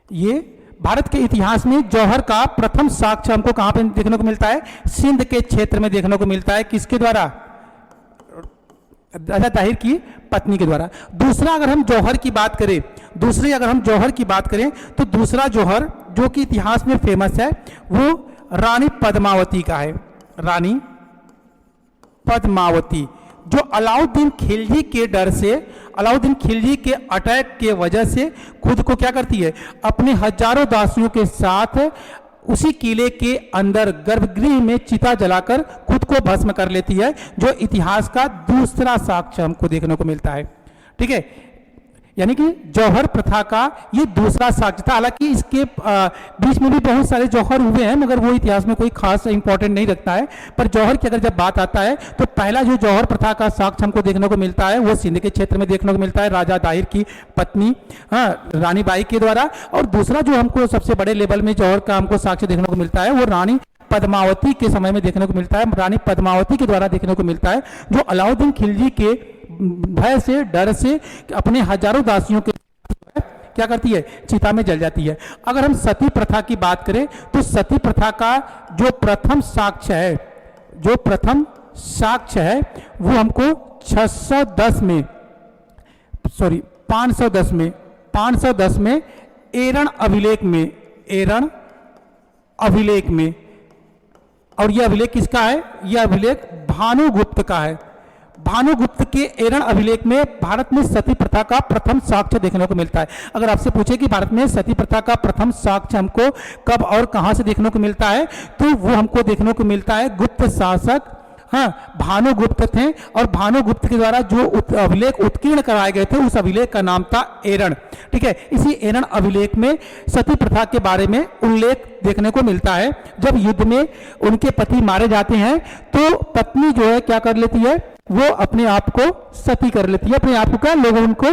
ये भारत के इतिहास में जौहर का प्रथम साक्ष्य हमको कहां पे देखने को मिलता है, सिंध के क्षेत्र में देखने को मिलता है। किसके द्वारा? राजा ताहिर की पत्नी के द्वारा। दूसरा अगर हम जौहर की बात करें, तो दूसरा जौहर जो कि इतिहास में फेमस है, वो रानी पद्मावती का है। रानी पद्मावती, जो अलाउद्दीन खिलजी के डर से, अलाउद्दीन खिलजी के अटैक के वजह से खुद को क्या करती है, अपने हजारों दासियों के साथ उसी किले के अंदर गर्भगृह में चिता जलाकर खुद को भस्म कर लेती है, जो इतिहास का दूसरा साक्ष्य हमको देखने को मिलता है। ठीक है, यानी कि जौहर प्रथा का ये दूसरा साक्ष्य था। हालांकि इसके बीच में भी बहुत सारे जौहर हुए हैं, मगर वो इतिहास में कोई खास इंपॉर्टेंट नहीं रखता है। पर जौहर की अगर जब बात आता है, तो पहला जो जौहर प्रथा का साक्ष्य हमको देखने को मिलता है, वो सिंध के क्षेत्र में देखने को मिलता है, राजा दाहिर की पत्नी रानी बाई के द्वारा। और दूसरा जो हमको सबसे बड़े लेवल में जौहर का हमको साक्ष्य देखने को मिलता है, वो रानी पद्मावती के समय में देखने को मिलता है, रानी पद्मावती के द्वारा देखने को मिलता है, जो अलाउद्दीन खिलजी के भय से, डर से अपने हजारों दासियों के क्या करती है, चिता में जल जाती है। अगर हम सती प्रथा की बात करें, तो सती प्रथा का जो प्रथम साक्ष्य है, वो हमको 510 में एरण अभिलेख में, और यह अभिलेख किसका है, यह अभिलेख भानुगुप्त का है। भानुगुप्त के एरण अभिलेख में भारत में सती प्रथा का प्रथम साक्ष्य देखने को मिलता है। अगर आपसे पूछे कि भारत में सती प्रथा का प्रथम साक्ष्य हमको कब और कहां से देखने को मिलता है, तो वो हमको देखने को मिलता है गुप्त शासक भानुगुप्त थे, और भानुगुप्त के द्वारा जो अभिलेख उत्कीर्ण कराए गए थे, उस अभिलेख का नाम था एरण। ठीक है, इसी एरण अभिलेख में सती प्रथा के बारे में उल्लेख देखने को मिलता है। जब युद्ध में उनके पति मारे जाते हैं, तो पत्नी जो है क्या कर लेती है, वो अपने आप को सती कर लेती है, अपने आप को क्या, लोग उनको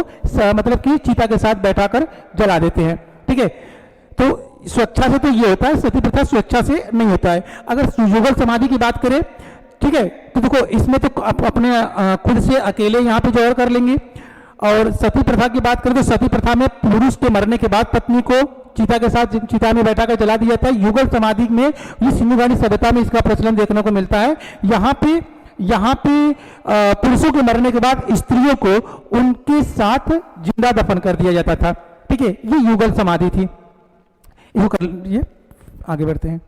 मतलब कि चिता के साथ बैठाकर जला देते हैं। ठीक है, तो स्वेच्छा से तो ये होता है, सती प्रथा स्वेच्छा से नहीं होता है। अगर युगल समाधि की बात करें, ठीक है, तो देखो इसमें तो अपने खुद से अकेले यहाँ पे जौहर कर लेंगे। और सती प्रथा की बात करें, तो सती प्रथा में पुरुष के मरने के बाद पत्नी को चीता के साथ चीता में बैठा कर जला दिया था। युगल समाधि में, ये सिंधु घाटी सभ्यता में इसका प्रचलन देखने को मिलता है। यहाँ पे पुरुषों के मरने के बाद स्त्रियों को उनके साथ जिंदा दफन कर दिया जाता था। ठीक है, ये युगल समाधि थी। इसको कर लीजिए, आगे बढ़ते हैं।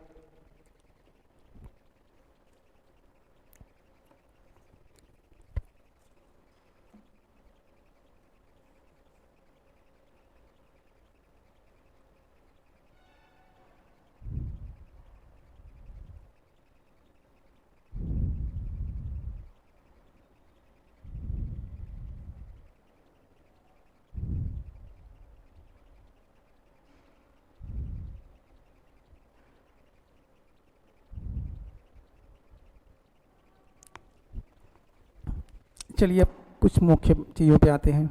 चलिए अब कुछ मुख्य चीज़ों पे आते हैं।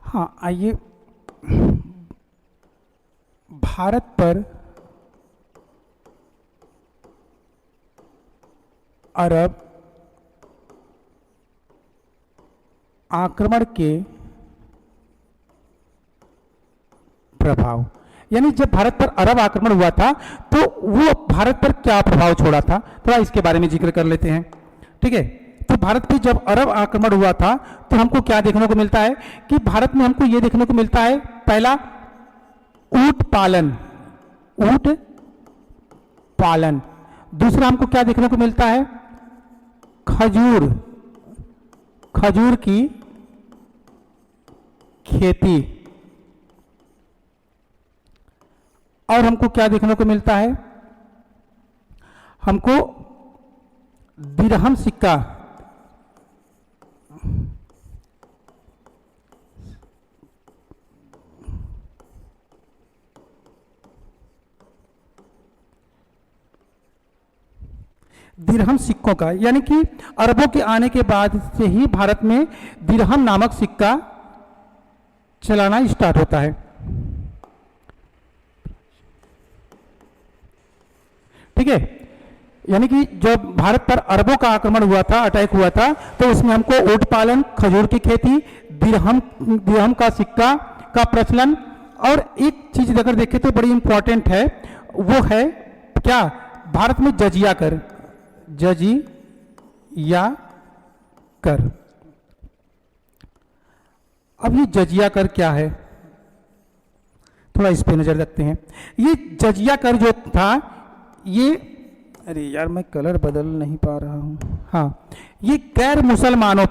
हाँ, आइए, भारत पर अरब आक्रमण के प्रभाव, यानी जब भारत पर अरब आक्रमण हुआ था तो वो भारत पर क्या प्रभाव छोड़ा था, थोड़ा इसके बारे में जिक्र कर लेते हैं। ठीक है, तो भारत पे जब अरब आक्रमण हुआ था तो हमको क्या देखने को मिलता है कि भारत में हमको ये देखने को मिलता है, पहला ऊंट पालन, दूसरा हमको क्या देखने को मिलता है, खजूर की खेती, और हमको क्या देखने को मिलता है, हमको दिरहम सिक्का, दिरहम सिक्कों का, यानी कि अरबों के आने के बाद से ही भारत में दिरहम नामक सिक्का चलाना स्टार्ट होता है। ठीक है, यानी कि जब भारत पर अरबों का आक्रमण हुआ था, अटैक हुआ था, तो उसमें हमको ऊंट पालन, खजूर की खेती, दिरहम का सिक्का का प्रचलन, और एक चीज अगर देखें तो बड़ी इंपॉर्टेंट है, वो है क्या, भारत में जजिया कर। अब ये जजिया कर क्या है, थोड़ा इस पे नजर रखते हैं। ये जजिया कर जो था, ये, अरे यार मैं कलर बदल नहीं पा रहा हूं, हाँ, ये गैर मुसलमानों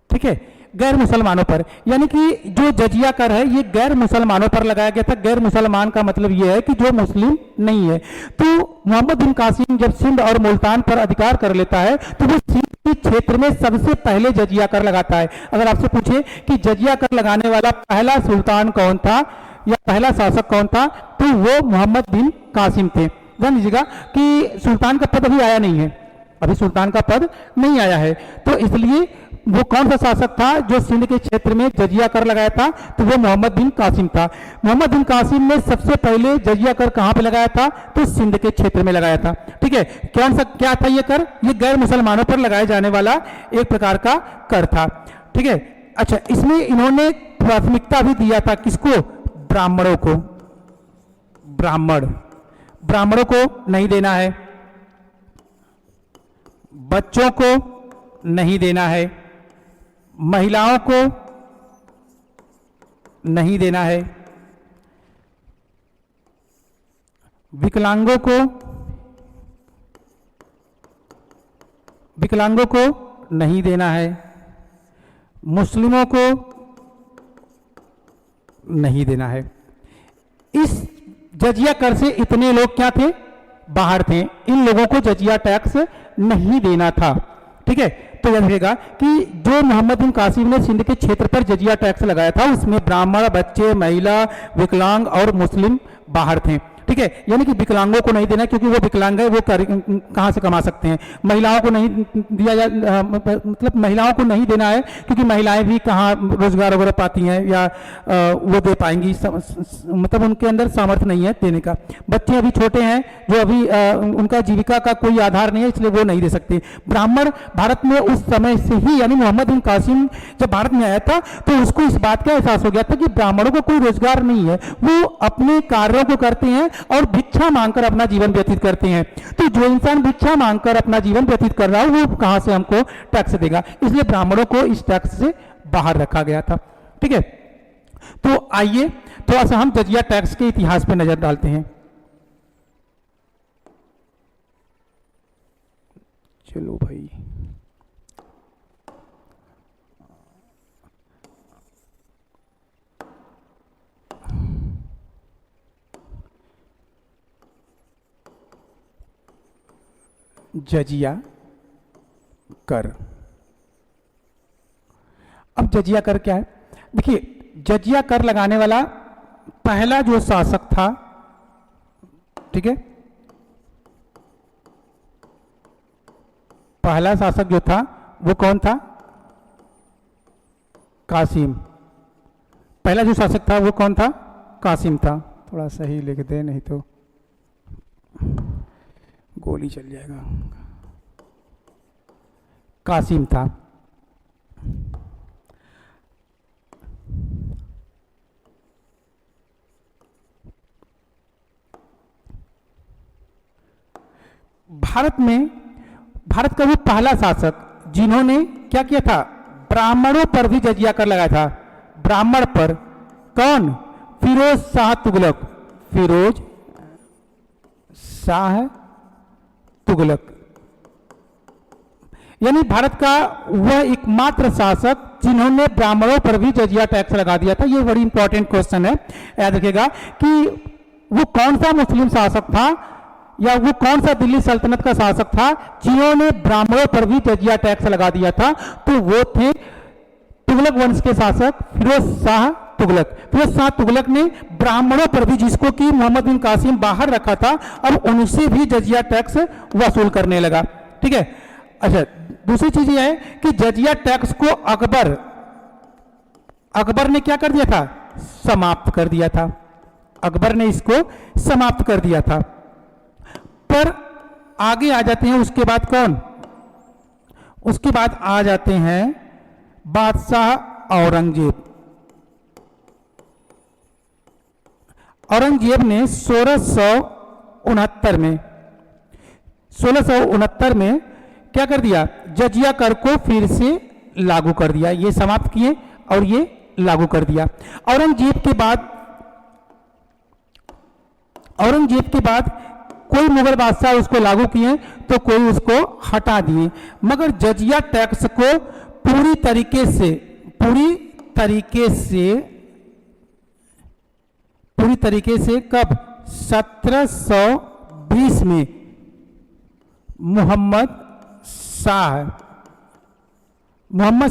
ठीक है, गैर मुसलमानों पर, यानी कि जो जजिया कर है ये गैर मुसलमानों पर लगाया गया था। गैर मुसलमान का मतलब ये है कि जो मुस्लिम नहीं है। तो मोहम्मद बिन कासिम जब सिंध और मुल्तान पर अधिकार कर लेता है तो वो सिंध के क्षेत्र में सबसे पहले जजिया कर लगाता है। अगर आपसे पूछे कि जजिया कर लगाने वाला पहला सुल्तान कौन था या पहला शासक कौन था, तो वो मोहम्मद बिन कासिम थे। ध्यान दीजिएगा कि सुल्तान का पद अभी आया नहीं है, अभी सुल्तान का पद नहीं आया है, तो इसलिए वो कौन सा शासक था जो सिंध के क्षेत्र में जजिया कर लगाया था, तो वो मोहम्मद बिन कासिम था। मोहम्मद बिन कासिम ने सबसे पहले जजिया कर कहां पे लगाया था, तो सिंध के क्षेत्र में लगाया था। ठीक है, कौन सा क्या था ये कर, ये गैर मुसलमानों पर लगाए जाने वाला एक प्रकार का कर था। ठीक है, अच्छा, इसमें इन्होंने प्राथमिकता भी दिया था किसको, ब्राह्मणों को। ब्राह्मणों को नहीं देना है, बच्चों को नहीं देना है, महिलाओं को नहीं देना है, विकलांगों को नहीं देना है, मुस्लिमों को नहीं देना है। इस जजिया कर से इतने लोग क्या थे, बाहर थे, इन लोगों को जजिया टैक्स नहीं देना था। ठीक है, तो याद रखिएगा कि जो मोहम्मद बिन कासिम ने सिंध के क्षेत्र पर जजिया टैक्स लगाया था उसमें ब्राह्मण, बच्चे, महिला, विकलांग और मुस्लिम बाहर थे। ठीक है, यानी कि विकलांगों को नहीं देना, क्योंकि वो विकलांग है, वो कहाँ से कमा सकते हैं। महिलाओं को नहीं दिया मतलब महिलाओं को नहीं देना है, क्योंकि महिलाएं भी कहाँ रोजगार वगैरह पाती हैं या वो दे पाएंगी, मतलब उनके अंदर सामर्थ्य नहीं है देने का। बच्चे अभी छोटे हैं, जो अभी उनका जीविका का कोई आधार नहीं है, इसलिए वो नहीं दे सकते। ब्राह्मण भारत में उस समय से ही, यानी मोहम्मद बिन कासिम जब भारत में आया था तो उसको इस बात का एहसास हो गया था कि ब्राह्मणों को कोई रोजगार नहीं है, वो अपने कार्यों को करते हैं और भिक्षा मांगकर अपना जीवन व्यतीत करते हैं। तो जो इंसान भिक्षा मांगकर अपना जीवन व्यतीत कर रहा है वो कहां से हमको टैक्स देगा, इसलिए ब्राह्मणों को इस टैक्स से बाहर रखा गया था। ठीक है, तो आइए थोड़ा सा हम जजिया टैक्स के इतिहास पर नजर डालते हैं। चलो भाई, जजिया कर। अब जजिया कर क्या है? देखिए, जजिया कर लगाने वाला पहला जो शासक था, ठीक है, पहला शासक जो था वो कौन था? कासिम। पहला जो शासक था वो कौन था? कासिम था। थोड़ा सही लिख दे, नहीं तो गोली चल जाएगा। कासिम था। भारत का वो पहला शासक जिन्होंने क्या किया था? ब्राह्मणों पर भी जजिया कर लगाया था। ब्राह्मण पर। कौन? फिरोज शाह तुगलक। फिरोज शाह तुगलक, यानी भारत का वह एकमात्र शासक जिन्होंने ब्राह्मणों पर भी जजिया टैक्स लगा दिया था। यह बड़ी इंपॉर्टेंट क्वेश्चन है, याद रखिएगा कि वो कौन सा मुस्लिम शासक था या वो कौन सा दिल्ली सल्तनत का शासक था जिन्होंने ब्राह्मणों पर भी जजिया टैक्स लगा दिया था। तो वो थे तुगलक वंश के शासक फिरोज शाह तुगलक। फिरोज शाह तुगलक ने ब्राह्मणों पर भी, जिसको कि मोहम्मद बिन कासिम बाहर रखा था, अब उनसे भी जजिया टैक्स वसूल करने लगा। ठीक है, अच्छा, दूसरी चीज यह है कि जजिया टैक्स को अकबर ने क्या कर दिया था? समाप्त कर दिया था। अकबर ने इसको समाप्त कर दिया था। पर आगे आ जाते हैं, उसके बाद कौन? उसके बाद आ जाते हैं बादशाह औरंगजेब। औरंगजेब ने 1669 में क्या कर दिया? जजिया कर को फिर से लागू कर दिया। ये समाप्त किए और ये लागू कर दिया। औरंगजेब के बाद कोई मुगल बादशाह उसको लागू किए तो कोई उसको हटा दिए, मगर जजिया टैक्स को पूरी तरीके से कब? 1720 में मोहम्मद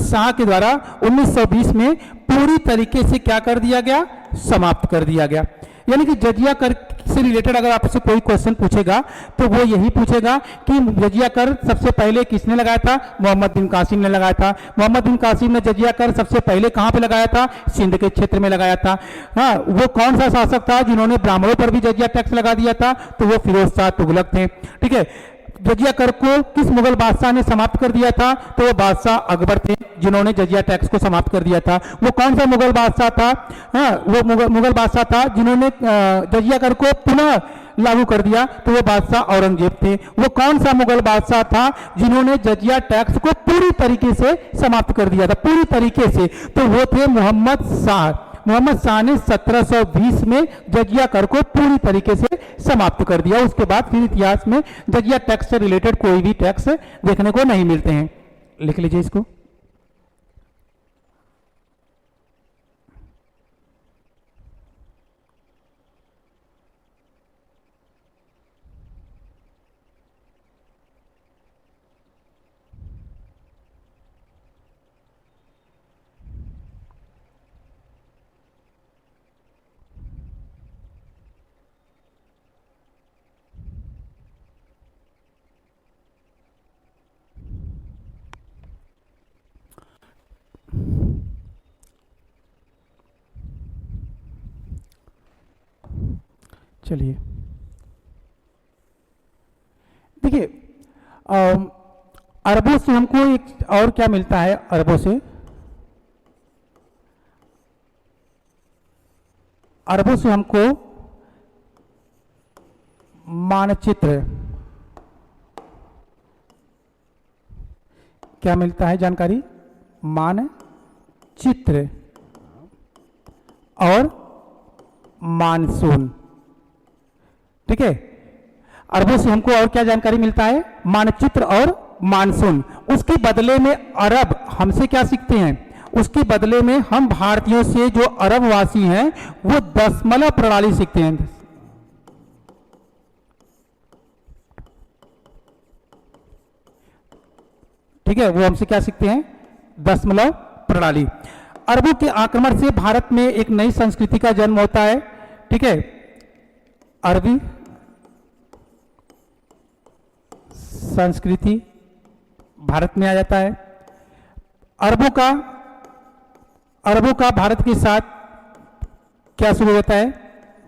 शाह के द्वारा 1920 में पूरी तरीके से क्या कर दिया गया? समाप्त कर दिया गया। यानी कि जजिया कर से रिलेटेड अगर आपसे कोई क्वेश्चन पूछेगा तो वो यही पूछेगा कि जजिया कर सबसे पहले किसने लगाया था? मोहम्मद बिन कासिम ने लगाया था। मोहम्मद बिन कासिम ने जजिया कर सबसे पहले कहां पे लगाया था? सिंध के क्षेत्र में लगाया था। हाँ, वो कौन सा शासक था जिन्होंने ब्राह्मणों पर भी जजिया टैक्स लगा दिया था? तो वो फिरोज शाह तुगलक थे। ठीक है, जजिया कर को किस मुगल बादशाह ने समाप्त कर दिया था? तो वो बादशाह अकबर थे जिन्होंने जजिया टैक्स को समाप्त कर दिया था। वो कौन सा मुगल बादशाह था? हाँ, वो मुगल बादशाह था जिन्होंने जजिया कर को पुनः लागू कर दिया, तो वो बादशाह औरंगजेब थे। वो कौन सा मुगल बादशाह था जिन्होंने जजिया टैक्स को पूरी तरीके से समाप्त कर दिया था? पूरी तरीके से, तो वो थे मोहम्मद शाह। मोहम्मद शाह ने 1720 में जजिया कर को पूरी तरीके से समाप्त कर दिया। उसके बाद फिर इतिहास में जजिया टैक्स से रिलेटेड कोई भी टैक्स देखने को नहीं मिलते हैं। लिख लीजिए इसको। चलिए देखिए, अरबों से हमको एक और क्या मिलता है, अरबों से हमको मानचित्र क्या मिलता है जानकारी, मानचित्र और मानसून। ठीक है, अरबों से हमको और क्या जानकारी मिलता है, मानचित्र और मानसून। उसके बदले में अरब हमसे क्या सीखते हैं, उसके बदले में हम भारतीयों से जो अरब वासी हैं वो दशमलव प्रणाली सीखते हैं। ठीक है, वो हमसे क्या सीखते हैं, दशमलव प्रणाली। अरबों के आक्रमण से भारत में एक नई संस्कृति का जन्म होता है। ठीक है, अरबी संस्कृति भारत में आ जाता है। अरबों का भारत के साथ क्या शुरू हो जाता है,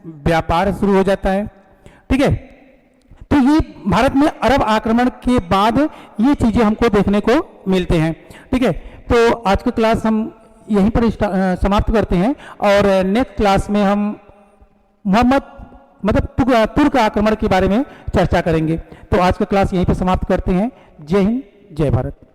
व्यापार शुरू हो जाता है। ठीक है, तो ये भारत में अरब आक्रमण के बाद ये चीजें हमको देखने को मिलते हैं। ठीक है, तो आज की क्लास हम यहीं पर समाप्त करते हैं और नेक्स्ट क्लास में हम तुर्क आक्रमण के बारे में चर्चा करेंगे। तो आज का क्लास यहीं पर समाप्त करते हैं। जय हिंद, जय भारत।